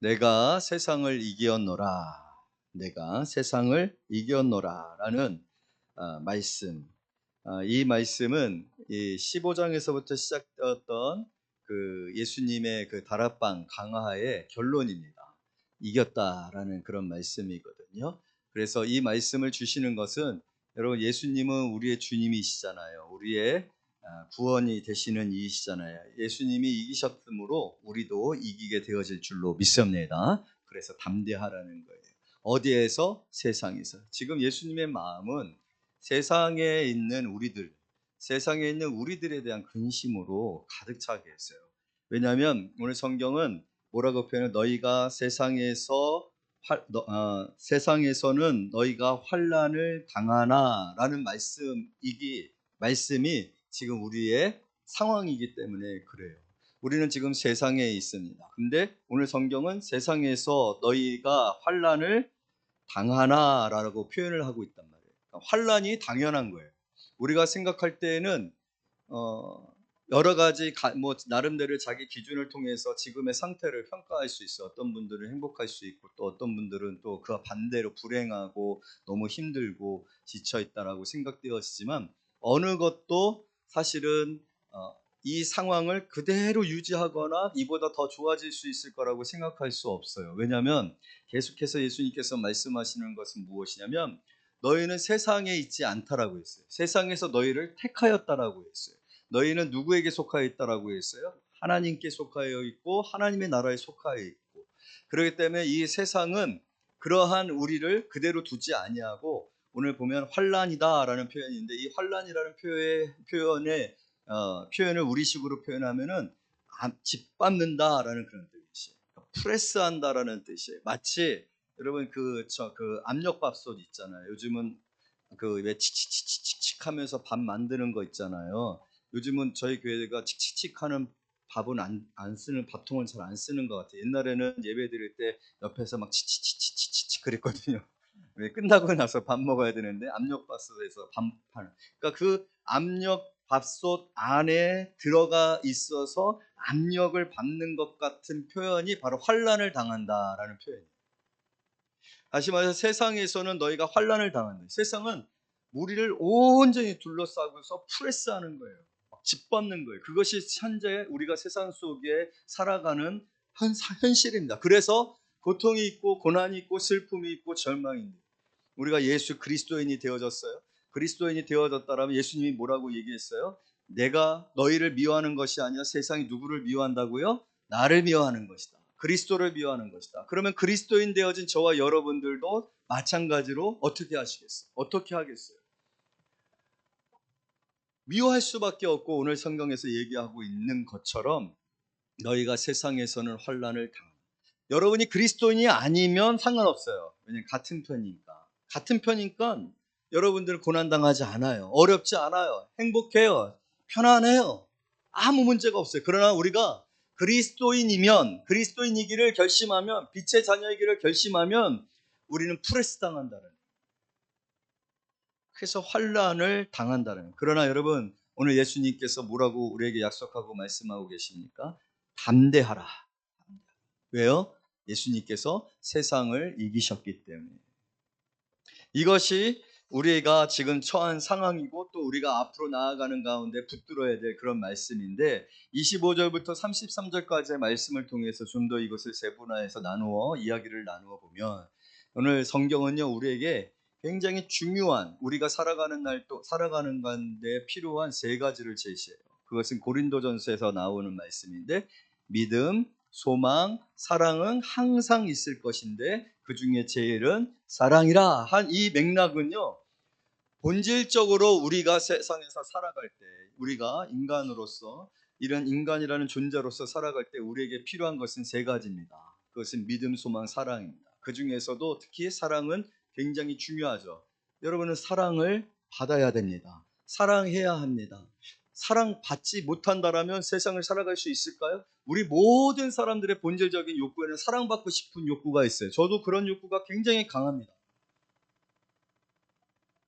내가 세상을 이기었노라. 내가 세상을 이기었노라. 라는 말씀. 이 말씀은 이 15장에서부터 시작되었던 그 예수님의 그 다락방 강화의 결론입니다. 이겼다라는 그런 말씀이거든요. 그래서 이 말씀을 주시는 것은 여러분, 예수님은 우리의 주님이시잖아요. 우리의 구원이 되시는 이이시잖아요. 예수님이 이기셨으므로 우리도 이기게 되어질 줄로 믿습니다. 그래서 담대하라는 거예요. 어디에서? 세상에서. 지금 예수님의 마음은 세상에 있는 우리들, 세상에 있는 우리들에 대한 근심으로 가득 차게 했어요. 왜냐하면 오늘 성경은 뭐라고 표현해? 너희가 세상에서는 너희가 환난을 당하나 라는 말씀이 지금 우리의 상황이기 때문에 그래요. 우리는 지금 세상에 있습니다. 근데 오늘 성경은 세상에서 너희가 환난을 당하나 라고 표현을 하고 있단 말이에요. 그러니까 환난이 당연한 거예요. 우리가 생각할 때에는 여러 가지 나름대로 자기 기준을 통해서 지금의 상태를 평가할 수 있어. 어떤 분들은 행복할 수 있고, 또 어떤 분들은 또 그와 반대로 불행하고 너무 힘들고 지쳐 있다라고 생각되었지만, 어느 것도 사실은 이 상황을 그대로 유지하거나 이보다 더 좋아질 수 있을 거라고 생각할 수 없어요. 왜냐하면 계속해서 예수님께서 말씀하시는 것은 무엇이냐면, 너희는 세상에 있지 않다라고 했어요. 세상에서 너희를 택하였다라고 했어요. 너희는 누구에게 속하여 있다라고 했어요? 하나님께 속하여 있고 하나님의 나라에 속하여 있고. 그렇기 때문에 이 세상은 그러한 우리를 그대로 두지 아니하고, 오늘 보면 환란이다라는 표현인데, 이 환란이라는 표현을 우리식으로 표현하면은 짓밟는다라는 그런 뜻이에요. 프레스한다라는 뜻이에요. 마치 여러분 그 압력밥솥 있잖아요. 요즘은 그 왜 칙칙칙칙칙 하면서 밥 만드는 거 있잖아요. 요즘은 저희 교회가 칙칙칙 하는 밥은 안 쓰는, 밥통은 잘 안 쓰는 것 같아요. 옛날에는 예배 드릴 때 옆에서 막 치치치치치치 그랬거든요. 왜 끝나고 나서 밥 먹어야 되는데 압력밥솥에서 밥 파는. 그러니까 그 압력밥솥 안에 들어가 있어서 압력을 받는 것 같은 표현이 바로 환난을 당한다라는 표현이에요. 다시 말해서 세상에서는 너희가 환난을 당한다. 세상은 우리를 온전히 둘러싸고서 프레스하는 거예요. 짓밟는 거예요. 그것이 현재 우리가 세상 속에 살아가는 현실입니다. 그래서 고통이 있고 고난이 있고 슬픔이 있고 절망이 있는, 우리가 예수 그리스도인이 되어졌어요. 그리스도인이 되어졌다라면 예수님이 뭐라고 얘기했어요? 내가 너희를 미워하는 것이 아니라 세상이 누구를 미워한다고요? 나를 미워하는 것이다. 그리스도를 미워하는 것이다. 그러면 그리스도인 되어진 저와 여러분들도 마찬가지로 어떻게 하시겠어요? 어떻게 하겠어요? 미워할 수밖에 없고, 오늘 성경에서 얘기하고 있는 것처럼 너희가 세상에서는 환난을 당한다. 여러분이 그리스도인이 아니면 상관없어요. 왜냐하면 같은 편이니까 여러분들은 고난당하지 않아요. 어렵지 않아요. 행복해요. 편안해요. 아무 문제가 없어요. 그러나 우리가 그리스도인이기를 결심하면, 빛의 자녀이기를 결심하면 우리는 프레스 당한다는, 그래서 환난을 당한다는. 그러나 여러분, 오늘 예수님께서 뭐라고 우리에게 약속하고 말씀하고 계십니까? 담대하라. 왜요? 예수님께서 세상을 이기셨기 때문에. 이것이 우리가 지금 처한 상황이고, 또 우리가 앞으로 나아가는 가운데 붙들어야 될 그런 말씀인데, 25절부터 33절까지의 말씀을 통해서 좀 더 이것을 세분화해서 이야기를 나누어 보면, 오늘 성경은요 우리에게 굉장히 중요한, 우리가 살아가는 가운데 필요한 세 가지를 제시해요. 그것은 고린도전서에서 나오는 말씀인데, 믿음, 소망, 사랑은 항상 있을 것인데 그 중에 제일은 사랑이라 한 이 맥락은요, 본질적으로 우리가 세상에서 살아갈 때, 우리가 인간으로서, 이런 인간이라는 존재로서 살아갈 때 우리에게 필요한 것은 세 가지입니다. 그것은 믿음, 소망, 사랑입니다. 그 중에서도 특히 사랑은 굉장히 중요하죠. 여러분은 사랑을 받아야 됩니다. 사랑해야 합니다. 사랑받지 못한다라면 세상을 살아갈 수 있을까요? 우리 모든 사람들의 본질적인 욕구에는 사랑받고 싶은 욕구가 있어요. 저도 그런 욕구가 굉장히 강합니다.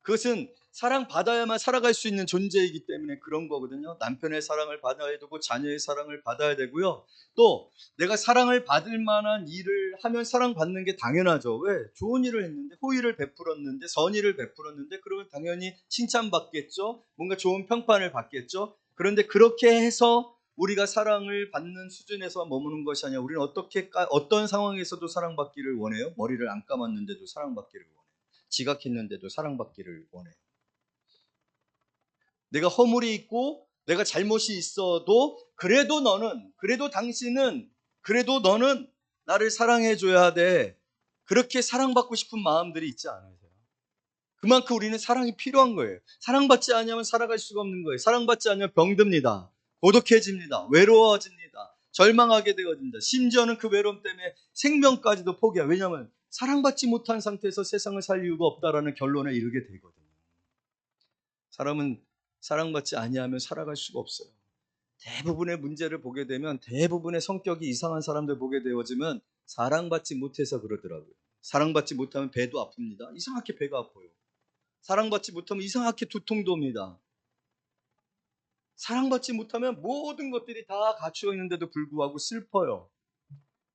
그것은 사랑받아야만 살아갈 수 있는 존재이기 때문에 그런 거거든요. 남편의 사랑을 받아야 되고 자녀의 사랑을 받아야 되고요. 또 내가 사랑을 받을 만한 일을 하면 사랑받는 게 당연하죠. 왜? 좋은 일을 했는데, 호의를 베풀었는데, 선의를 베풀었는데, 그러면 당연히 칭찬받겠죠. 뭔가 좋은 평판을 받겠죠. 그런데 그렇게 해서 우리가 사랑을 받는 수준에서 머무는 것이 아니라, 우리는 어떤 상황에서도 사랑받기를 원해요. 머리를 안 감았는데도 사랑받기를 원해요. 지각했는데도 사랑받기를 원해요. 내가 허물이 있고 내가 잘못이 있어도 그래도 당신은, 그래도 너는 나를 사랑해 줘야 돼. 그렇게 사랑받고 싶은 마음들이 있지 않으세요? 그만큼 우리는 사랑이 필요한 거예요. 사랑받지 않으면 살아갈 수가 없는 거예요. 사랑받지 않으면 병듭니다. 고독해집니다. 외로워집니다. 절망하게 되어집니다. 심지어는 그 외로움 때문에 생명까지도 포기해요. 왜냐하면 사랑받지 못한 상태에서 세상을 살 이유가 없다라는 결론에 이르게 되거든요. 사람은 사랑받지 아니하면 살아갈 수가 없어요. 대부분의 문제를 보게 되면, 대부분의 성격이 이상한 사람들 보게 되어지면 사랑받지 못해서 그러더라고요. 사랑받지 못하면 배도 아픕니다. 이상하게 배가 아파요. 사랑받지 못하면 이상하게 두통도 옵니다. 사랑받지 못하면 모든 것들이 다 갖추어 있는데도 불구하고 슬퍼요.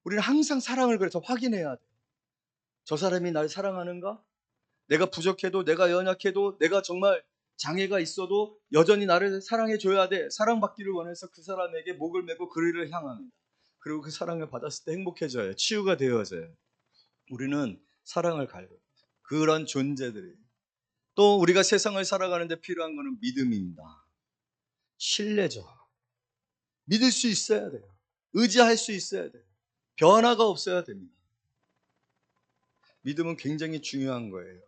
우리는 항상 사랑을 그래서 확인해야 돼요. 저 사람이 날 사랑하는가? 내가 부족해도, 내가 연약해도, 내가 정말 장애가 있어도 여전히 나를 사랑해 줘야 돼. 사랑받기를 원해서 그 사람에게 목을 메고 그를 향합니다. 그리고 그 사랑을 받았을 때 행복해져요. 치유가 되어져요. 우리는 사랑을 갈구해요. 그런 존재들이. 또 우리가 세상을 살아가는데 필요한 것은 믿음입니다. 신뢰죠. 믿을 수 있어야 돼요. 의지할 수 있어야 돼요. 변화가 없어야 됩니다. 믿음은 굉장히 중요한 거예요.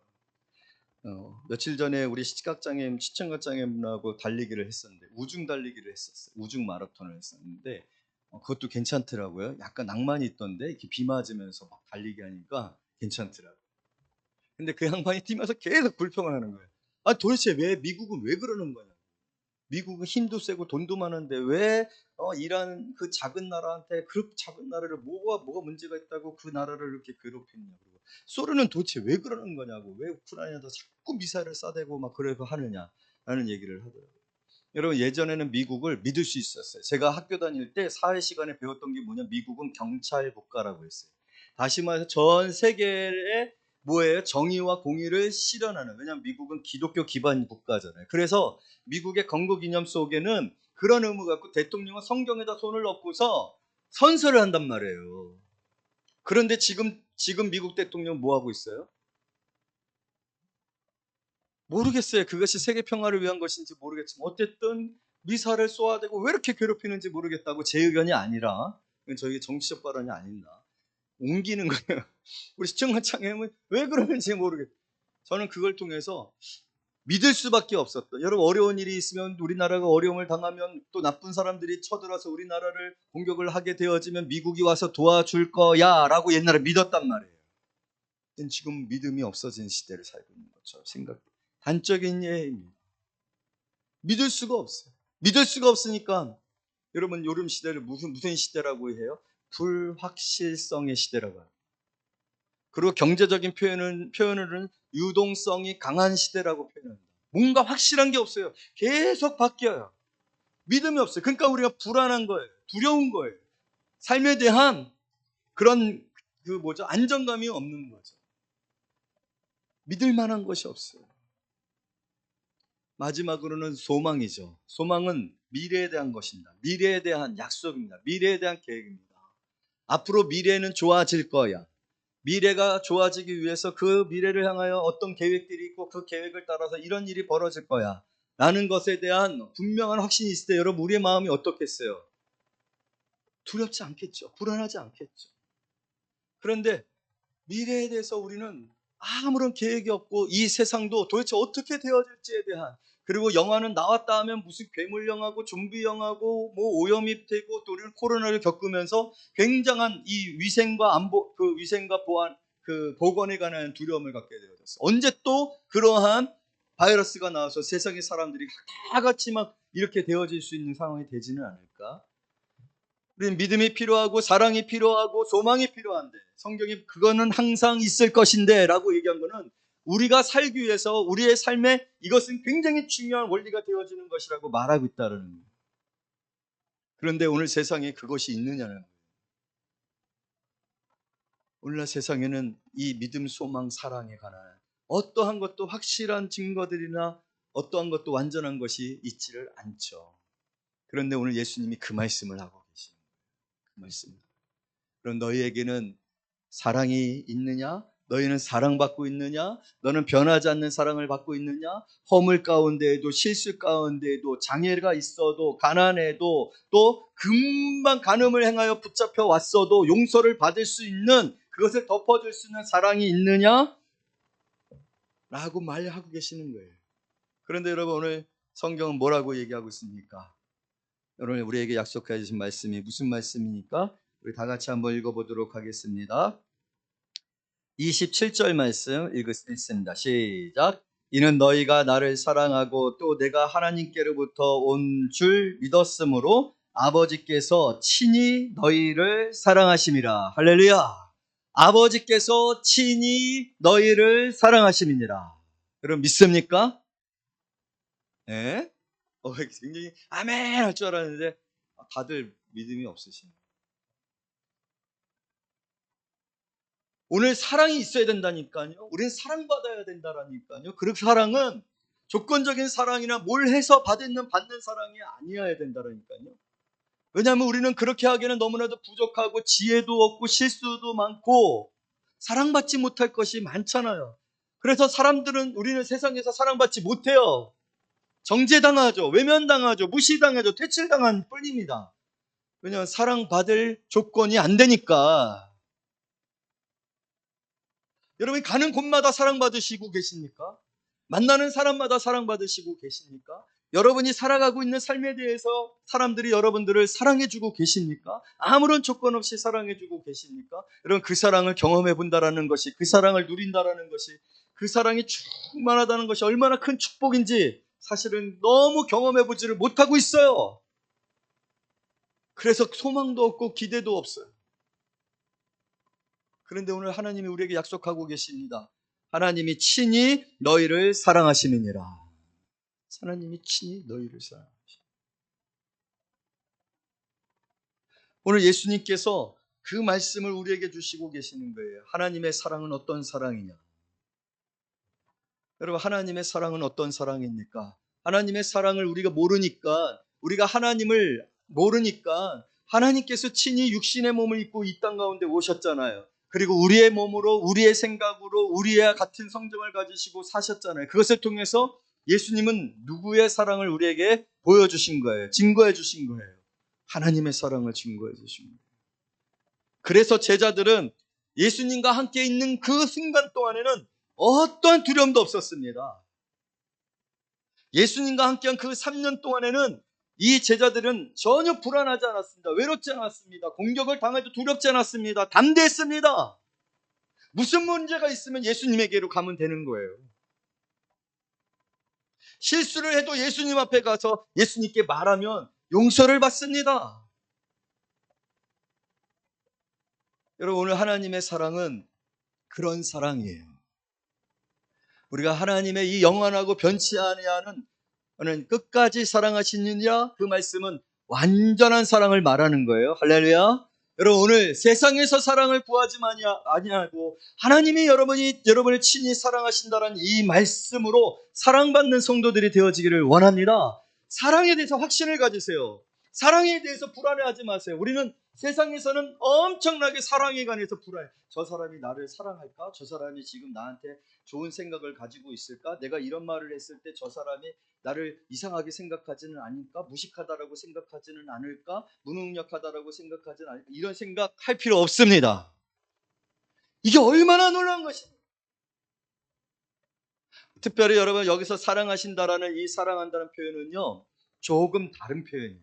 며칠 전에 우리 시청각장애인분하고 달리기를 했었는데, 우중 달리기를 했었어요. 우중 마라톤을 했었는데, 그것도 괜찮더라고요. 약간 낭만이 있던데, 이렇게 비 맞으면서 막 달리기 하니까 괜찮더라고요. 근데 그 양반이 뛰면서 계속 불평을 하는 거예요. 아, 도대체 미국은 왜 그러는 거냐? 미국은 힘도 세고 돈도 많은데 왜 이란 그 작은 나라한테, 그 작은 나라를 뭐가 문제가 있다고 그 나라를 이렇게 괴롭히느냐. 그리고 소련은 도대체 왜 그러는 거냐고, 왜 우크라이나에다 자꾸 미사일을 쏴대고 막 그래서 하느냐라는 얘기를 하더라고요. 여러분, 예전에는 미국을 믿을 수 있었어요. 제가 학교 다닐 때 사회 시간에 배웠던 게 뭐냐, 미국은 경찰 국가라고 했어요. 다시 말해서 전 세계에 뭐예요? 정의와 공의를 실현하는. 왜냐하면 미국은 기독교 기반 국가잖아요. 그래서 미국의 건국 기념 속에는 그런 의무 갖고 대통령은 성경에다 손을 얹고서 선서를 한단 말이에요. 그런데 지금 미국 대통령 뭐 하고 있어요? 모르겠어요. 그것이 세계 평화를 위한 것인지 모르겠지만 어쨌든 미사를 쏘아대고 왜 이렇게 괴롭히는지 모르겠다고, 제 의견이 아니라, 저희 정치적 발언이 아닙니다. 옮기는 거예요. 우리 시청각장애인은 왜 그러는지 모르겠어요. 저는 그걸 통해서 믿을 수밖에 없었던, 여러분, 어려운 일이 있으면, 우리나라가 어려움을 당하면, 또 나쁜 사람들이 쳐들어서 우리나라를 공격을 하게 되어지면 미국이 와서 도와줄 거야 라고 옛날에 믿었단 말이에요. 지금 믿음이 없어진 시대를 살고 있는 것처럼 생각돼요. 단적인 예입니다. 믿을 수가 없어요. 믿을 수가 없으니까 여러분, 요즘 시대를 무슨 시대라고 해요? 불확실성의 시대라고 해요. 그리고 경제적인 표현으로는 유동성이 강한 시대라고 표현합니다. 뭔가 확실한 게 없어요. 계속 바뀌어요. 믿음이 없어요. 그러니까 우리가 불안한 거예요. 두려운 거예요. 삶에 대한 그런 안정감이 없는 거죠. 믿을 만한 것이 없어요. 마지막으로는 소망이죠. 소망은 미래에 대한 것입니다. 미래에 대한 약속입니다. 미래에 대한 계획입니다. 앞으로 미래는 좋아질 거야. 미래가 좋아지기 위해서 그 미래를 향하여 어떤 계획들이 있고 그 계획을 따라서 이런 일이 벌어질 거야 라는 것에 대한 분명한 확신이 있을 때, 여러분, 우리의 마음이 어떻겠어요? 두렵지 않겠죠. 불안하지 않겠죠. 그런데 미래에 대해서 우리는 아무런 계획이 없고, 이 세상도 도대체 어떻게 되어질지에 대한, 그리고 영화는 나왔다 하면 무슨 괴물 영화고 좀비 영화고 뭐 오염이 되고, 또 우리는 코로나를 겪으면서 굉장한 이 위생과 안보, 그 위생과 보안, 그 보건에 관한 두려움을 갖게 되어졌어요. 언제 또 그러한 바이러스가 나와서 세상의 사람들이 다 같이 막 이렇게 되어질 수 있는 상황이 되지는 않을까? 우리는 믿음이 필요하고 사랑이 필요하고 소망이 필요한데, 성경이 그거는 항상 있을 것인데 라고 얘기한 거는 우리가 살기 위해서 우리의 삶에 이것은 굉장히 중요한 원리가 되어지는 것이라고 말하고 있다는 거예요. 그런데 오늘 세상에 그것이 있느냐는 거예요. 오늘날 세상에는 이 믿음, 소망, 사랑에 관한 어떠한 것도 확실한 증거들이나 어떠한 것도 완전한 것이 있지를 않죠. 그런데 오늘 예수님이 그 말씀을 하고 계시는 거예요. 그 말씀. 그럼 너희에게는 사랑이 있느냐? 너희는 사랑받고 있느냐? 너는 변하지 않는 사랑을 받고 있느냐? 허물 가운데에도 실수 가운데에도 장애가 있어도 가난해도 또 금방 간음을 행하여 붙잡혀 왔어도 용서를 받을 수 있는 그것을 덮어줄 수 있는 사랑이 있느냐? 라고 말하고 계시는 거예요. 그런데 여러분 오늘 성경은 뭐라고 얘기하고 있습니까? 여러분 우리에게 약속해 주신 말씀이 무슨 말씀입니까? 우리 다 같이 한번 읽어보도록 하겠습니다. 27절 말씀 읽습니다. 시작. 이는 너희가 나를 사랑하고 또 내가 하나님께로부터 온 줄 믿었으므로 아버지께서 친히 너희를 사랑하심이라. 할렐루야. 아버지께서 친히 너희를 사랑하심이니라. 여러분 믿습니까? 예? 굉장히 아멘 할 줄 알았는데 다들 믿음이 없으시네요. 오늘 사랑이 있어야 된다니까요. 우리는 사랑받아야 된다라니까요. 그 사랑은 조건적인 사랑이나 뭘 해서 받는 사랑이 아니어야 된다라니까요. 왜냐하면 우리는 그렇게 하기에는 너무나도 부족하고 지혜도 없고 실수도 많고 사랑받지 못할 것이 많잖아요. 그래서 우리는 세상에서 사랑받지 못해요. 정죄당하죠. 외면당하죠. 무시당하죠. 퇴출당한 뿐입니다. 왜냐하면 사랑받을 조건이 안 되니까. 여러분이 가는 곳마다 사랑받으시고 계십니까? 만나는 사람마다 사랑받으시고 계십니까? 여러분이 살아가고 있는 삶에 대해서 사람들이 여러분들을 사랑해주고 계십니까? 아무런 조건 없이 사랑해주고 계십니까? 여러분 그 사랑을 경험해 본다라는 것이, 그 사랑을 누린다라는 것이, 그 사랑이 충만하다는 것이 얼마나 큰 축복인지 사실은 너무 경험해 보지를 못하고 있어요. 그래서 소망도 없고 기대도 없어요. 그런데 오늘 하나님이 우리에게 약속하고 계십니다. 하나님이 친히 너희를 사랑하시느니라. 하나님이 친히 너희를 사랑하시느니라. 오늘 예수님께서 그 말씀을 우리에게 주시고 계시는 거예요. 하나님의 사랑은 어떤 사랑이냐? 여러분 하나님의 사랑은 어떤 사랑입니까? 하나님의 사랑을 우리가 하나님을 모르니까 하나님께서 친히 육신의 몸을 입고 이 땅 가운데 오셨잖아요. 그리고 우리의 몸으로 우리의 생각으로 우리와 같은 성정을 가지시고 사셨잖아요. 그것을 통해서 예수님은 누구의 사랑을 우리에게 보여주신 거예요. 증거해 주신 거예요. 하나님의 사랑을 증거해 주신 거예요. 그래서 제자들은 예수님과 함께 있는 그 순간 동안에는 어떠한 두려움도 없었습니다. 예수님과 함께한 그 3년 동안에는 이 제자들은 전혀 불안하지 않았습니다. 외롭지 않았습니다. 공격을 당해도 두렵지 않았습니다. 담대했습니다. 무슨 문제가 있으면 예수님에게로 가면 되는 거예요. 실수를 해도 예수님 앞에 가서 예수님께 말하면 용서를 받습니다. 여러분 오늘 하나님의 사랑은 그런 사랑이에요. 우리가 하나님의 이 영원하고 변치 아니하는 끝까지 사랑하시느냐 그 말씀은 완전한 사랑을 말하는 거예요. 할렐루야. 여러분 오늘 세상에서 사랑을 구하지 아니하고 하나님이 여러분을 친히 사랑하신다는 이 말씀으로 사랑받는 성도들이 되어지기를 원합니다. 사랑에 대해서 확신을 가지세요. 사랑에 대해서 불안해하지 마세요. 우리는 세상에서는 엄청나게 사랑에 관해서 불안해. 저 사람이 나를 사랑할까? 저 사람이 지금 나한테 좋은 생각을 가지고 있을까? 내가 이런 말을 했을 때 저 사람이 나를 이상하게 생각하지는 않을까? 무식하다라고 생각하지는 않을까? 무능력하다라고 생각하지는 않을까? 이런 생각할 필요 없습니다. 이게 얼마나 놀라운 것입니까? 특별히 여러분 여기서 사랑하신다라는 이 사랑한다는 표현은요 조금 다른 표현이에요.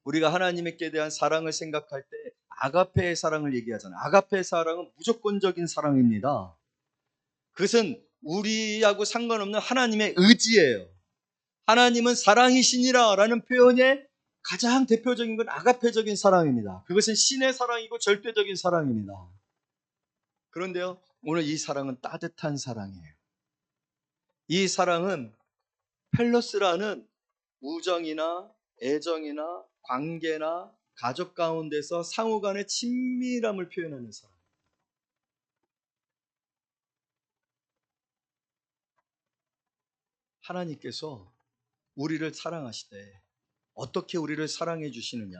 우리가 하나님께 대한 사랑을 생각할 때 아가페의 사랑을 얘기하잖아요. 아가페의 사랑은 무조건적인 사랑입니다. 그것은 우리하고 상관없는 하나님의 의지예요. 하나님은 사랑이시니라 라는 표현의 가장 대표적인 건 아가페적인 사랑입니다. 그것은 신의 사랑이고 절대적인 사랑입니다. 그런데요 오늘 이 사랑은 따뜻한 사랑이에요. 이 사랑은 펠로스라는 우정이나 애정이나 관계나 가족 가운데서 상호 간의 친밀함을 표현하는 사랑. 하나님께서 우리를 사랑하시되 어떻게 우리를 사랑해 주시느냐.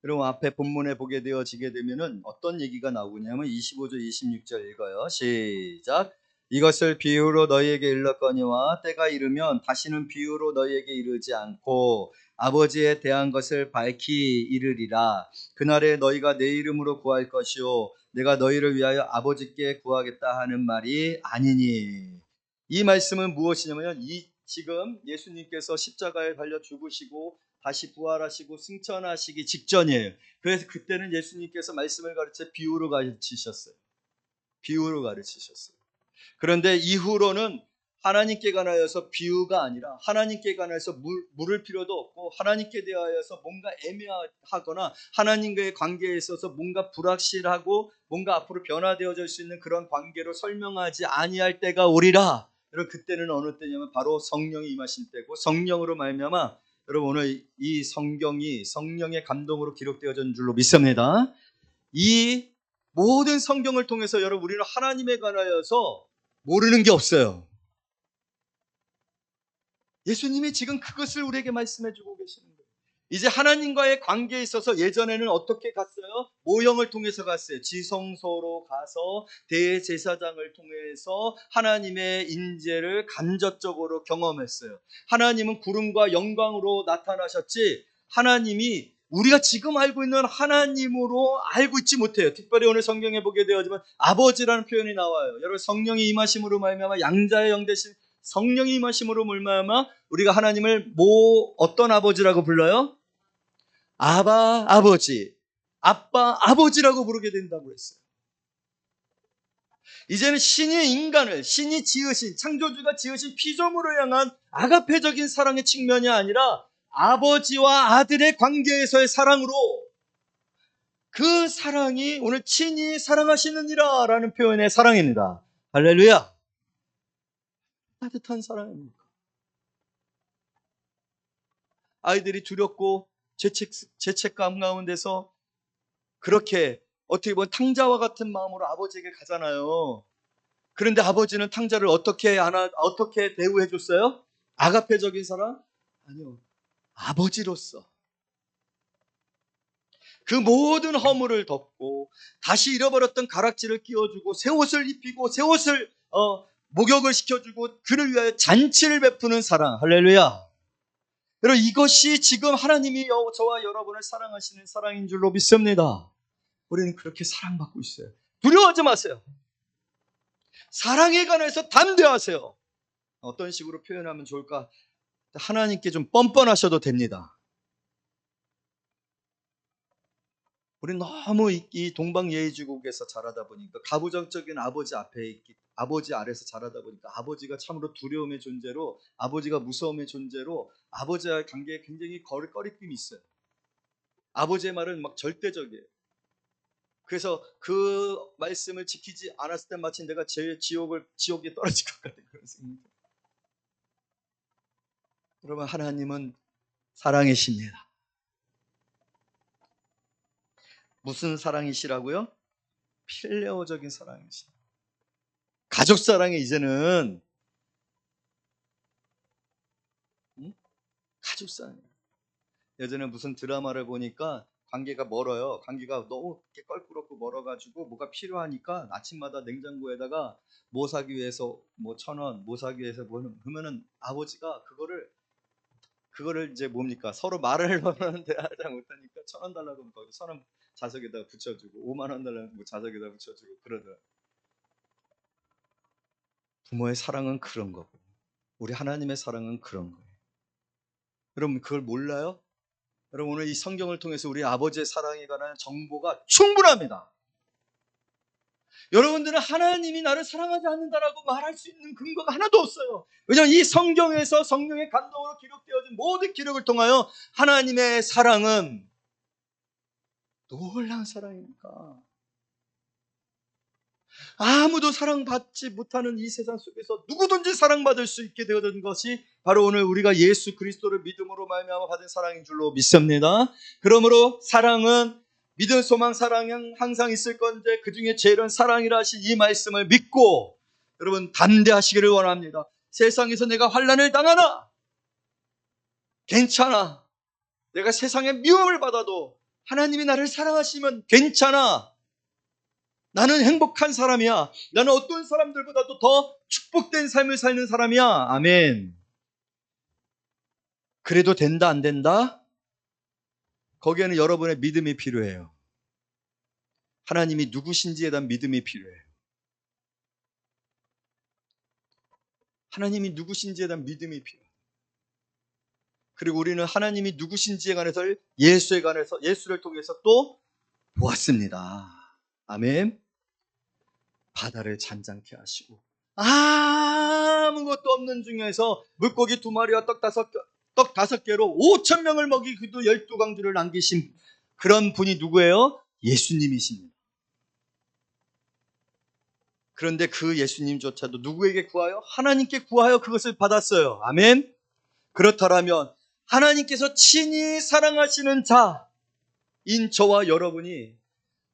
여러분 앞에 본문에 보게 되어지게 되면은 어떤 얘기가 나오냐면 25절 26절 읽어요. 시작. 이것을 비유로 너희에게 일렀거니와 때가 이르면 다시는 비유로 너희에게 이르지 않고 아버지에 대한 것을 밝히 이르리라. 그날에 너희가 내 이름으로 구할 것이요 내가 너희를 위하여 아버지께 구하겠다 하는 말이 아니니. 이 말씀은 무엇이냐면 지금 예수님께서 십자가에 달려 죽으시고 다시 부활하시고 승천하시기 직전이에요. 그래서 그때는 예수님께서 말씀을 가르쳐 비유로 가르치셨어요. 비유로 가르치셨어요. 그런데 이후로는 하나님께 관하여서 비유가 아니라 하나님께 관하여서 물을 필요도 없고 하나님께 대하여서 뭔가 애매하거나 하나님과의 관계에 있어서 뭔가 불확실하고 뭔가 앞으로 변화되어질 수 있는 그런 관계로 설명하지 아니할 때가 오리라. 여러분 그때는 어느 때냐면 바로 성령이 임하실 때고 성령으로 말미암아 여러분 오늘 이 성경이 성령의 감동으로 기록되어진 줄로 믿습니다. 이 모든 성경을 통해서 여러분 우리는 하나님에 관하여서 모르는 게 없어요. 예수님이 지금 그것을 우리에게 말씀해 주고 계시는 거예요. 이제 하나님과의 관계에 있어서 예전에는 어떻게 갔어요? 모형을 통해서 갔어요. 지성소로 가서 대제사장을 통해서 하나님의 인재를 간접적으로 경험했어요. 하나님은 구름과 영광으로 나타나셨지 하나님이 우리가 지금 알고 있는 하나님으로 알고 있지 못해요. 특별히 오늘 성경에 보게 되어지만 아버지라는 표현이 나와요. 여러분 성령이 임하심으로 말미암아 양자의 영 되신 성령이 임하심으로 말미암아 우리가 하나님을 어떤 아버지라고 불러요? 아바 아버지, 아빠 아버지라고 부르게 된다고 했어요. 이제는 신이 지으신 창조주가 지으신 피조물을 향한 아가페적인 사랑의 측면이 아니라 아버지와 아들의 관계에서의 사랑으로 그 사랑이 오늘 친히 사랑하시느니라 라는 표현의 사랑입니다. 할렐루야. 따뜻한 사랑입니다. 아이들이 두렵고 죄책감 가운데서 그렇게 어떻게 보면 탕자와 같은 마음으로 아버지에게 가잖아요. 그런데 아버지는 탕자를 어떻게 대우해 줬어요? 아가페적인 사랑? 아니요. 아버지로서 그 모든 허물을 덮고 다시 잃어버렸던 가락지를 끼워주고 새 옷을 입히고 새 옷을 목욕을 시켜주고 그를 위하여 잔치를 베푸는 사랑. 할렐루야. 여러분 이것이 지금 하나님이 저와 여러분을 사랑하시는 사랑인 줄로 믿습니다. 우리는 그렇게 사랑받고 있어요. 두려워하지 마세요. 사랑에 관해서 담대하세요. 어떤 식으로 표현하면 좋을까? 하나님께 좀 뻔뻔하셔도 됩니다. 우리 너무 이 동방예의지국에서 자라다 보니까 가부장적인 아버지 아래서 자라다 보니까 아버지가 참으로 두려움의 존재로 아버지가 무서움의 존재로 아버지와의 관계에 굉장히 꺼리낌이 있어요. 아버지의 말은 막 절대적이에요. 그래서 그 말씀을 지키지 않았을 때 마치 내가 지옥에 떨어질 것 같은 그런 생각. 여러분 하나님은 사랑이십니다. 무슨 사랑이시라고요? 필레오적인 사랑이시죠. 가족 사랑이 이제는 가족 사랑이에요. 예전에 무슨 드라마를 보니까 관계가 멀어요. 관계가 너무 껄끄럽고 멀어가지고 뭐가 필요하니까 아침마다 냉장고에다가 뭐 사기 위해서 뭐 1,000원, 뭐 사기 위해서 뭐 그러면은 아버지가 그거를 이제 뭡니까? 서로 말을 하는데 하지 못하니까 1,000원 달라고 하면 거기 1,000원 자석에다 붙여주고 5만 원 달라고 하면 자석에다 붙여주고 그러더라고요. 부모의 사랑은 그런 거고 우리 하나님의 사랑은 그런 거예요. 여러분 그걸 몰라요? 여러분 오늘 이 성경을 통해서 우리 아버지의 사랑에 관한 정보가 충분합니다. 여러분들은 하나님이 나를 사랑하지 않는다라고 말할 수 있는 근거가 하나도 없어요. 왜냐하면 이 성경에서 성령의 감동으로 기록되어진 모든 기록을 통하여 하나님의 사랑은 놀라운 사랑이니까 아무도 사랑받지 못하는 이 세상 속에서 누구든지 사랑받을 수 있게 되어진 것이 바로 오늘 우리가 예수 그리스도를 믿음으로 말미암아 받은 사랑인 줄로 믿습니다. 그러므로 사랑은 믿음, 소망, 사랑은 항상 있을 건데 그 중에 제일은 사랑이라 하신 이 말씀을 믿고 여러분 담대하시기를 원합니다. 세상에서 내가 환난을 당하나 괜찮아. 내가 세상에 미움을 받아도 하나님이 나를 사랑하시면 괜찮아. 나는 행복한 사람이야. 나는 어떤 사람들보다도 더 축복된 삶을 사는 사람이야. 아멘. 그래도 된다, 안 된다? 거기에는 여러분의 믿음이 필요해요. 하나님이 누구신지에 대한 믿음이 필요해요. 하나님이 누구신지에 대한 믿음이 필요해요. 그리고 우리는 하나님이 누구신지에 관해서 예수를 통해서 또 보았습니다. 아멘. 바다를 잔잔케 하시고 아무것도 없는 중에서 물고기 2마리와 떡 5개로 5,000명을 먹이기도 12강주를 남기신 그런 분이 누구예요? 예수님이십니다. 그런데 그 예수님조차도 누구에게 구하여? 하나님께 구하여 그것을 받았어요. 아멘. 그렇다면 하나님께서 친히 사랑하시는 자인 저와 여러분이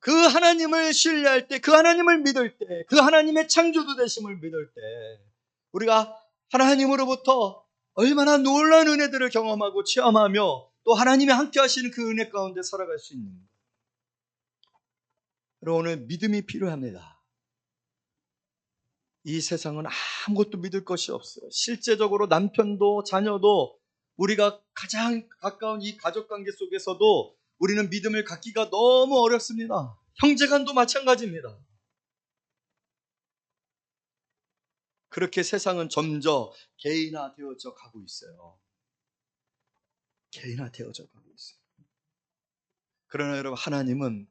그 하나님을 신뢰할 때, 그 하나님을 믿을 때, 그 하나님의 창조주 되심을 믿을 때 우리가 하나님으로부터 얼마나 놀라운 은혜들을 경험하고 체험하며 또 하나님이 함께 하시는 그 은혜 가운데 살아갈 수 있는 거예요. 여러분, 오늘 믿음이 필요합니다. 이 세상은 아무것도 믿을 것이 없어요. 실제적으로 남편도 자녀도 우리가 가장 가까운 이 가족관계 속에서도 우리는 믿음을 갖기가 너무 어렵습니다. 형제간도 마찬가지입니다. 그렇게 세상은 점점 개인화되어져 가고 있어요. 개인화되어져 가고 있어요. 그러나 여러분, 하나님은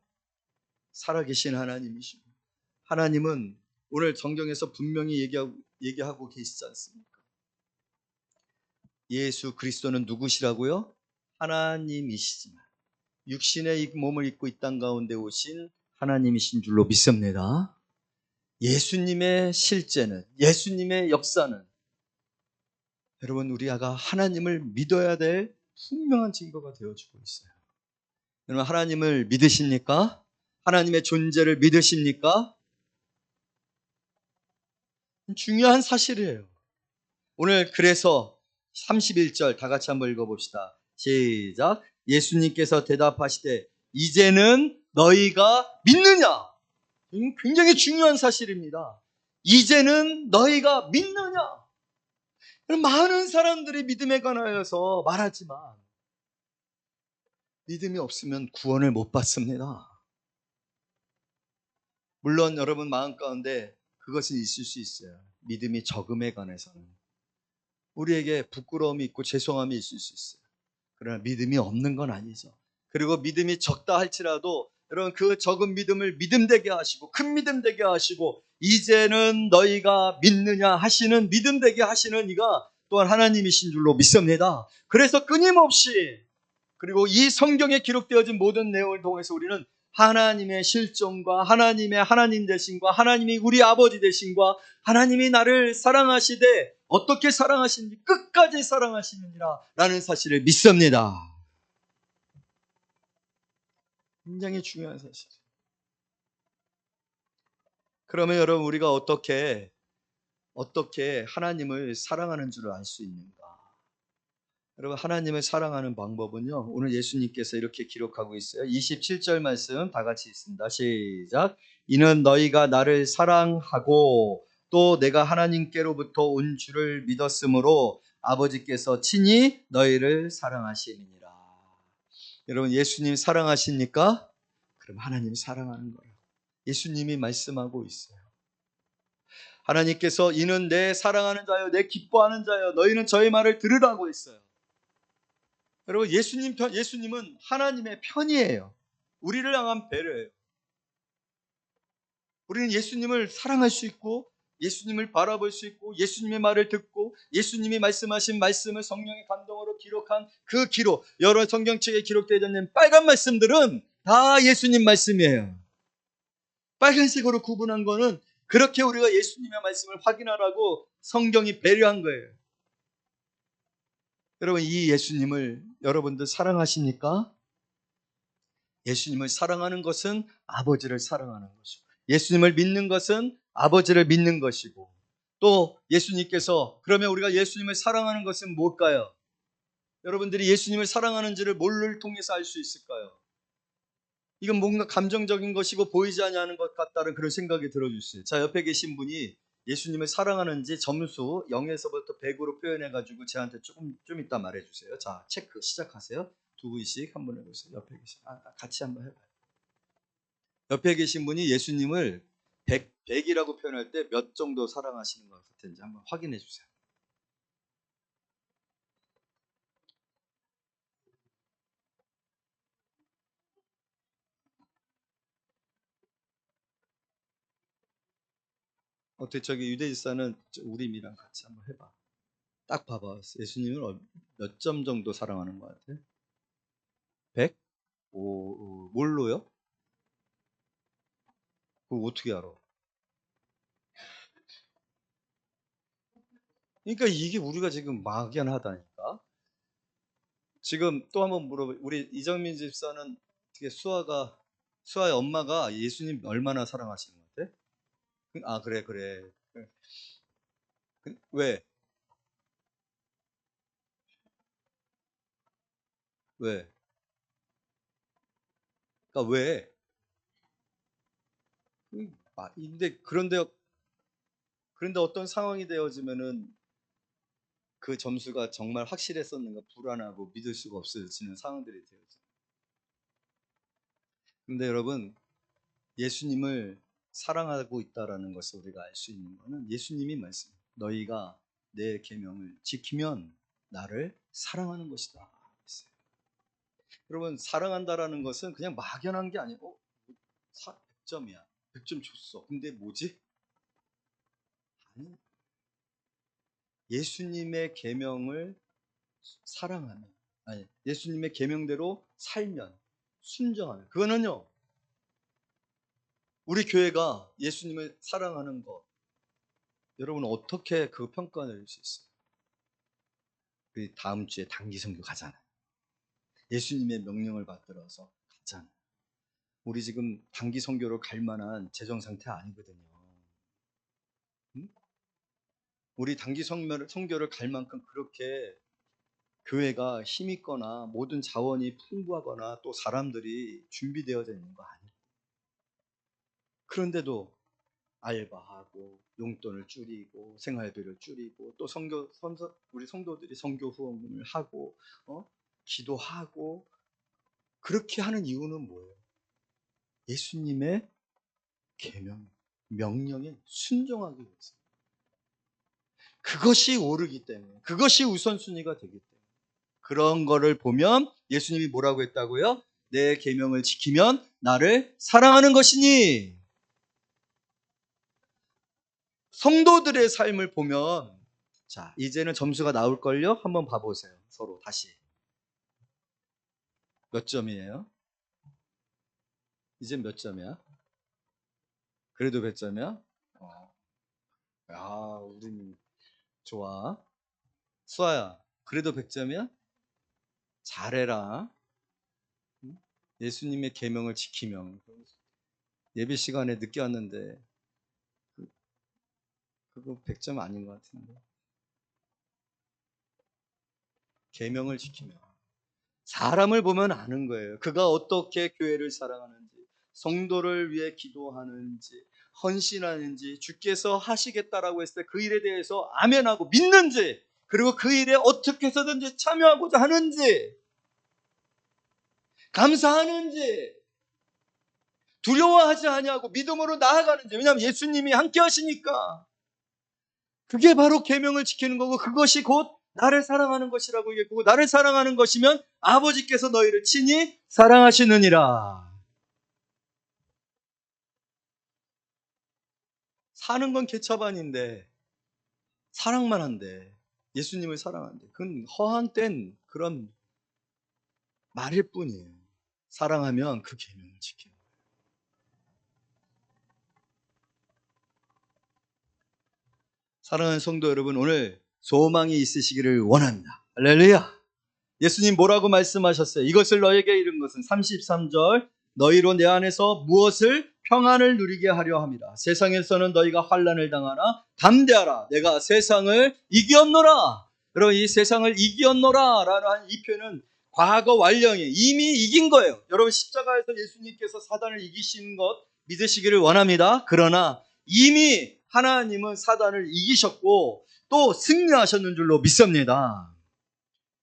살아계신 하나님이시고 하나님은 오늘 성경에서 분명히 얘기하고 계시지 않습니까? 예수 그리스도는 누구시라고요? 하나님이시지만 육신의 몸을 입고 이 땅 가운데 오신 하나님이신 줄로 믿습니다. 예수님의 실제는, 예수님의 역사는 여러분 우리가 하나님을 믿어야 될 분명한 증거가 되어주고 있어요. 여러분, 하나님을 믿으십니까? 하나님의 존재를 믿으십니까? 중요한 사실이에요. 오늘 그래서 31절 다 같이 한번 읽어봅시다. 시작. 예수님께서 대답하시되 이제는 너희가 믿느냐? 굉장히 중요한 사실입니다. 이제는 너희가 믿느냐? 많은 사람들이 믿음에 관하여서 말하지만 믿음이 없으면 구원을 못 받습니다. 물론 여러분 마음 가운데 그것은 있을 수 있어요. 믿음이 적음에 관해서는 우리에게 부끄러움이 있고 죄송함이 있을 수 있어요. 그러나 믿음이 없는 건 아니죠. 그리고 믿음이 적다 할지라도 여러분 그 적은 믿음을 믿음 되게 하시고 큰 믿음 되게 하시고 이제는 너희가 믿느냐 하시는 믿음 되게 하시는 이가 또한 하나님이신 줄로 믿습니다. 그래서 끊임없이 그리고 이 성경에 기록되어진 모든 내용을 통해서 우리는 하나님의 실존과 하나님의 하나님 되심과 하나님이 우리 아버지 되심과 하나님이 나를 사랑하시되 어떻게 사랑하시는지 끝까지 사랑하시느니라 라는 사실을 믿습니다. 굉장히 중요한 사실이에요. 그러면 여러분 우리가 어떻게 하나님을 사랑하는 줄을 알 수 있는가? 여러분 하나님을 사랑하는 방법은요 오늘 예수님께서 이렇게 기록하고 있어요. 27절 말씀 다 같이 읽습니다. 시작. 이는 너희가 나를 사랑하고 또 내가 하나님께로부터 온 줄을 믿었으므로 아버지께서 친히 너희를 사랑하시니라. 여러분 예수님 사랑하십니까? 그럼 하나님이 사랑하는 거예요. 예수님이 말씀하고 있어요. 하나님께서 이는 내 사랑하는 자여 내 기뻐하는 자여 너희는 저의 말을 들으라고 했어요. 여러분 예수님은 하나님의 편이에요. 우리를 향한 배려예요. 우리는 예수님을 사랑할 수 있고 예수님을 바라볼 수 있고 예수님의 말을 듣고 예수님이 말씀하신 말씀을 성령의 감동으로 기록한 그 기록, 여러 성경책에 기록되어 있는 빨간 말씀들은 다 예수님 말씀이에요. 빨간색으로 구분한 거는 그렇게 우리가 예수님의 말씀을 확인하라고 성경이 배려한 거예요. 여러분, 이 예수님을 여러분들 사랑하십니까? 예수님을 사랑하는 것은 아버지를 사랑하는 것이고, 예수님을 믿는 것은 아버지를 믿는 것이고, 또 예수님께서, 그러면 우리가 예수님을 사랑하는 것은 뭘까요? 여러분들이 예수님을 사랑하는지를 뭘를 통해서 알 수 있을까요? 이건 뭔가 감정적인 것이고 보이지 않는 것 같다는 그런 생각이 들어주세요. 자, 옆에 계신 분이 예수님을 사랑하는지 점수 0에서부터 100으로 표현해가지고 저한테 좀 이따 말해주세요. 자, 체크 시작하세요. 두 분씩 한번 해보세요. 옆에 계신, 같이 한번 해봐요. 옆에 계신 분이 예수님을 100이라고 표현할 때 몇 정도 사랑하시는 것 같은지 한번 확인해 주세요. 어떻게 저기 유대지사는 우림이랑 같이 한번 해봐. 딱 봐봐. 예수님을 몇 점 정도 사랑하는 것 같아? 100? 뭘로요? 그거 어떻게 알아? 그러니까 이게 우리가 지금 막연하다니까. 지금 또 한번 물어봐. 우리 이정민 집사는 어떻게 수아의 엄마가 예수님 얼마나 사랑하시는 것 같아? 그래 그래. 왜? 왜? 그러니까 왜? 그런데 어떤 상황이 되어지면은 그 점수가 정말 확실했었는가 불안하고 믿을 수가 없어지는 상황들이 되어져. 근데 여러분, 예수님을 사랑하고 있다라는 것을 우리가 알 수 있는 것은 예수님이 말씀, 너희가 내 계명을 지키면 나를 사랑하는 것이다. 여러분, 사랑한다라는 것은 그냥 막연한 게 아니고 100점이야. 100점 줬어. 근데 뭐지? 아니, 예수님의 계명을 사랑하면, 아니, 예수님의 계명대로 살면, 순종하면, 그거는요, 우리 교회가 예수님을 사랑하는 것, 여러분 어떻게 그 평가 내릴 수 있어요? 우리 다음 주에 단기 선교 가잖아요. 예수님의 명령을 받들어서 가잖아요. 우리 지금 단기 선교로 갈 만한 재정 상태 아니거든요. 응? 우리 단기 선교를 갈 만큼 그렇게 교회가 힘 있거나 모든 자원이 풍부하거나 또 사람들이 준비되어져 있는 거 아니에요. 그런데도 알바하고 용돈을 줄이고 생활비를 줄이고 또 우리 성도들이 선교 후원금을 하고 기도하고 그렇게 하는 이유는 뭐예요? 예수님의 계명, 명령에 순종하기 위해서. 그것이 옳기 때문에, 그것이 우선순위가 되기 때문에. 그런 거를 보면 예수님이 뭐라고 했다고요? 내 계명을 지키면 나를 사랑하는 것이니. 성도들의 삶을 보면, 자, 이제는 점수가 나올걸요? 한번 봐보세요. 서로 다시. 몇 점이에요? 이제 몇 점이야? 그래도 몇 점이야? 야, 우린 좋아. 수아야, 그래도 100점이야? 잘해라. 응? 예수님의 계명을 지키면. 예배 시간에 늦게 왔는데 그거 100점 아닌 것 같은데. 계명을 지키면. 사람을 보면 아는 거예요. 그가 어떻게 교회를 사랑하는지, 성도를 위해 기도하는지, 헌신하는지, 주께서 하시겠다라고 했을 때 그 일에 대해서 아멘하고 믿는지, 그리고 그 일에 어떻게 해서든지 참여하고자 하는지, 감사하는지, 두려워하지 아니하고 믿음으로 나아가는지. 왜냐하면 예수님이 함께 하시니까. 그게 바로 계명을 지키는 거고, 그것이 곧 나를 사랑하는 것이라고 얘기했고, 나를 사랑하는 것이면 아버지께서 너희를 친히 사랑하시느니라. 사는 건 개차반인데 사랑만 한데, 예수님을 사랑한대. 그건 허황된 그런 말일 뿐이에요. 사랑하면 그 계명을 지키는 거예요. 사랑하는 성도 여러분, 오늘 소망이 있으시기를 원합니다. 할렐루야. 예수님 뭐라고 말씀하셨어요? 이것을 너에게 이른 것은 33절 너희로 내 안에서 무엇을 평안을 누리게 하려 함이라. 세상에서는 너희가 환난을 당하나 담대하라. 내가 세상을 이기었노라. 여러분, 이 세상을 이기었노라 라는 이 표현은 과거 완령에 이미 이긴 거예요. 여러분, 십자가에서 예수님께서 사단을 이기신 것 믿으시기를 원합니다. 그러나 이미 하나님은 사단을 이기셨고 또 승리하셨는 줄로 믿습니다.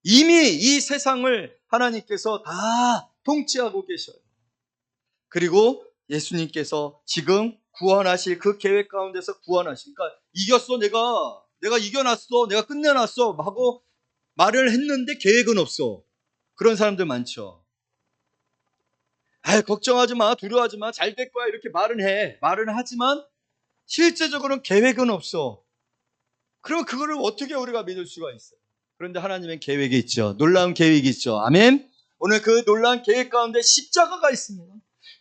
이미 이 세상을 하나님께서 다 통치하고 계셔요. 그리고 예수님께서 지금 구원하실 그 계획 가운데서 구원하시니까 이겼어, 내가 이겨놨어, 내가 끝내놨어 하고 말을 했는데 계획은 없어. 그런 사람들 많죠. 걱정하지 마, 두려워하지 마, 잘 될 거야 이렇게 말은 하지만 실제적으로는 계획은 없어. 그러면 그거를 어떻게 우리가 믿을 수가 있어요? 그런데 하나님의 계획이 있죠. 놀라운 계획이 있죠. 아멘. 오늘 그 놀라운 계획 가운데 십자가가 있습니다.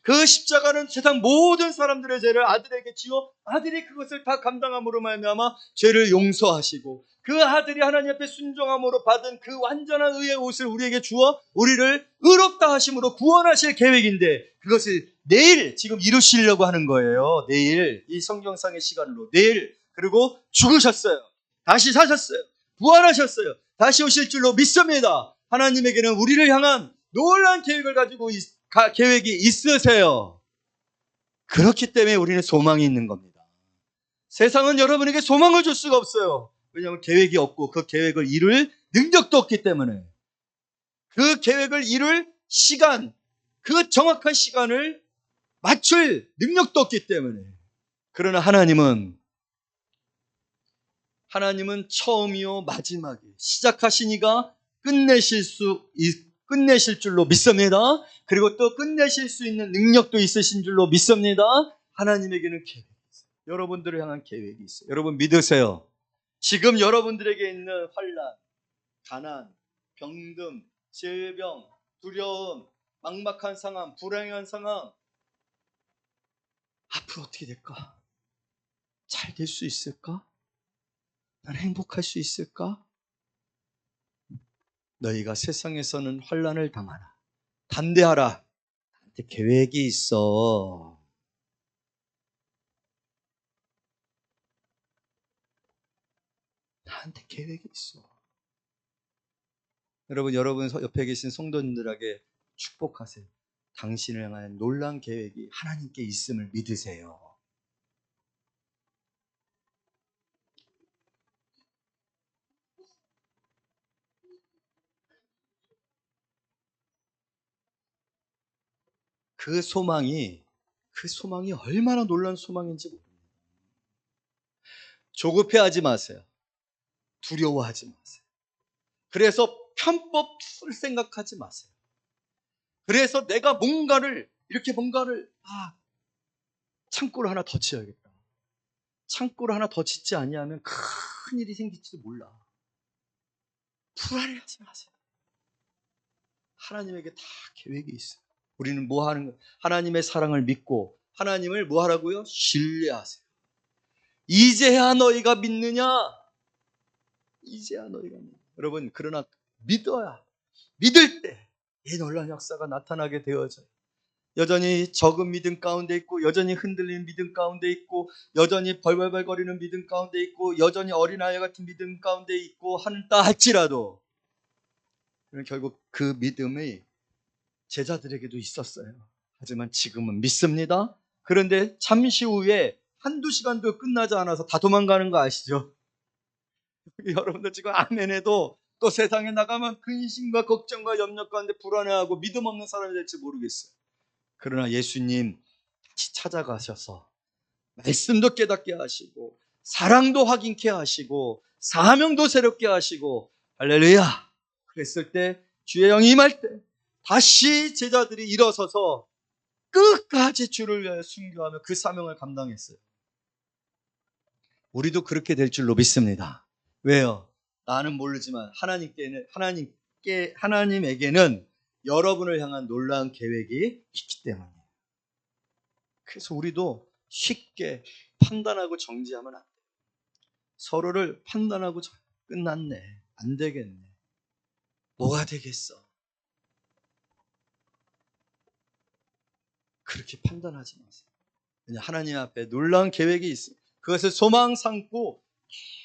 그 십자가는 세상 모든 사람들의 죄를 아들에게 지어 아들이 그것을 다 감당함으로 말미암아 죄를 용서하시고 그 아들이 하나님 앞에 순종함으로 받은 그 완전한 의의 옷을 우리에게 주어 우리를 의롭다 하심으로 구원하실 계획인데 그것을 내일 지금 이루시려고 하는 거예요. 내일 이 성경상의 시간으로 내일. 그리고 죽으셨어요. 다시 사셨어요. 부활하셨어요. 다시 오실 줄로 믿습니다. 하나님에게는 우리를 향한 놀라운 계획을 가지고 계획이 있으세요. 그렇기 때문에 우리는 소망이 있는 겁니다. 세상은 여러분에게 소망을 줄 수가 없어요. 왜냐하면 계획이 없고 그 계획을 이룰 능력도 없기 때문에. 그 계획을 이룰 시간, 그 정확한 시간을 맞출 능력도 없기 때문에. 그러나 하나님은 처음이요 마지막이에요. 시작하시니가 끝내실 줄로 믿습니다. 그리고 또 끝내실 수 있는 능력도 있으신 줄로 믿습니다. 하나님에게는 계획이 있어요. 여러분들을 향한 계획이 있어요. 여러분 믿으세요. 지금 여러분들에게 있는 환난, 가난, 병든, 질병, 두려움, 막막한 상황, 불행한 상황 앞으로 어떻게 될까? 잘 될 수 있을까? 난 행복할 수 있을까? 너희가 세상에서는 환난을 당하라. 담대하라. 나한테 계획이 있어. 나한테 계획이 있어. 여러분 옆에 계신 성도님들에게 축복하세요. 당신을 향한 놀라운 계획이 하나님께 있음을 믿으세요. 그 소망이 얼마나 놀라운 소망인지 모릅니다. 조급해하지 마세요. 두려워하지 마세요. 그래서 편법 쓸 생각하지 마세요. 그래서 내가 뭔가를 창고를 하나 더 지어야겠다. 창고를 하나 더 짓지 아니하면 큰 일이 생길지도 몰라. 불안해하지 마세요. 하나님에게 다 계획이 있어요. 우리는 뭐 하는 거예요? 하나님의 사랑을 믿고 하나님을 뭐 하라고요? 신뢰하세요. 이제야 너희가 믿느냐? 이제야 너희가 믿느냐? 여러분, 그러나 믿을 때 이 놀라운 역사가 나타나게 되어져요. 여전히 적은 믿음 가운데 있고 여전히 흔들리는 믿음 가운데 있고 여전히 벌벌벌거리는 믿음 가운데 있고 여전히 어린아이 같은 믿음 가운데 있고 한다 할지라도 결국 그 믿음이 제자들에게도 있었어요. 하지만 지금은 믿습니다. 그런데 잠시 후에 한두 시간도 끝나지 않아서 다 도망가는 거 아시죠? 여러분들 지금 아멘해도 또 세상에 나가면 근심과 걱정과 염려 가운데 불안해하고 믿음 없는 사람이 될지 모르겠어요. 그러나 예수님 다시 찾아가셔서 말씀도 깨닫게 하시고 사랑도 확인케 하시고 사명도 새롭게 하시고 할렐루야. 그랬을 때 주의 영이 임할 때 다시 제자들이 일어서서 끝까지 주를 위하여 순교하며 그 사명을 감당했어요. 우리도 그렇게 될 줄로 믿습니다. 왜요? 나는 모르지만 하나님에게는 여러분을 향한 놀라운 계획이 있기 때문이에요. 그래서 우리도 쉽게 판단하고 정지하면 안 돼요. 서로를 판단하고 끝났네, 안 되겠네, 뭐가 되겠어, 그렇게 판단하지 마세요. 왜냐, 하나님 앞에 놀라운 계획이 있어요. 그것을 소망 삼고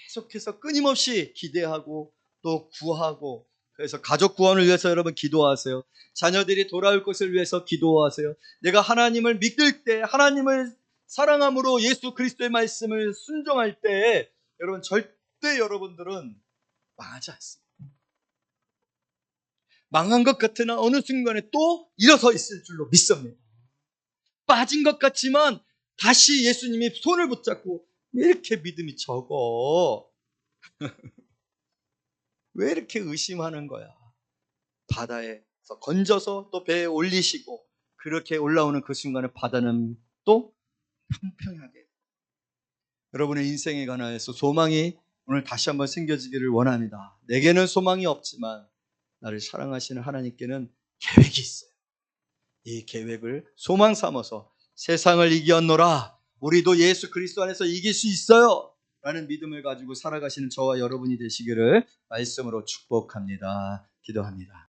계속해서 끊임없이 기대하고 또 구하고, 그래서 가족 구원을 위해서 여러분 기도하세요. 자녀들이 돌아올 것을 위해서 기도하세요. 내가 하나님을 믿을 때, 하나님을 사랑함으로 예수 그리스도의 말씀을 순종할 때 여러분 절대 여러분들은 망하지 않습니다. 망한 것 같으나 어느 순간에 또 일어서 있을 줄로 믿습니다. 빠진 것 같지만 다시 예수님이 손을 붙잡고, 왜 이렇게 믿음이 적어? 왜 이렇게 의심하는 거야? 바다에서 건져서 또 배에 올리시고, 그렇게 올라오는 그 순간에 바다는 또 평평하게, 여러분의 인생에 관하여서 소망이 오늘 다시 한번 생겨지기를 원합니다. 내게는 소망이 없지만 나를 사랑하시는 하나님께는 계획이 있어요. 이 계획을 소망 삼아서 세상을 이겼노라, 우리도 예수 그리스도 안에서 이길 수 있어요 라는 믿음을 가지고 살아가시는 저와 여러분이 되시기를 말씀으로 축복합니다. 기도합니다.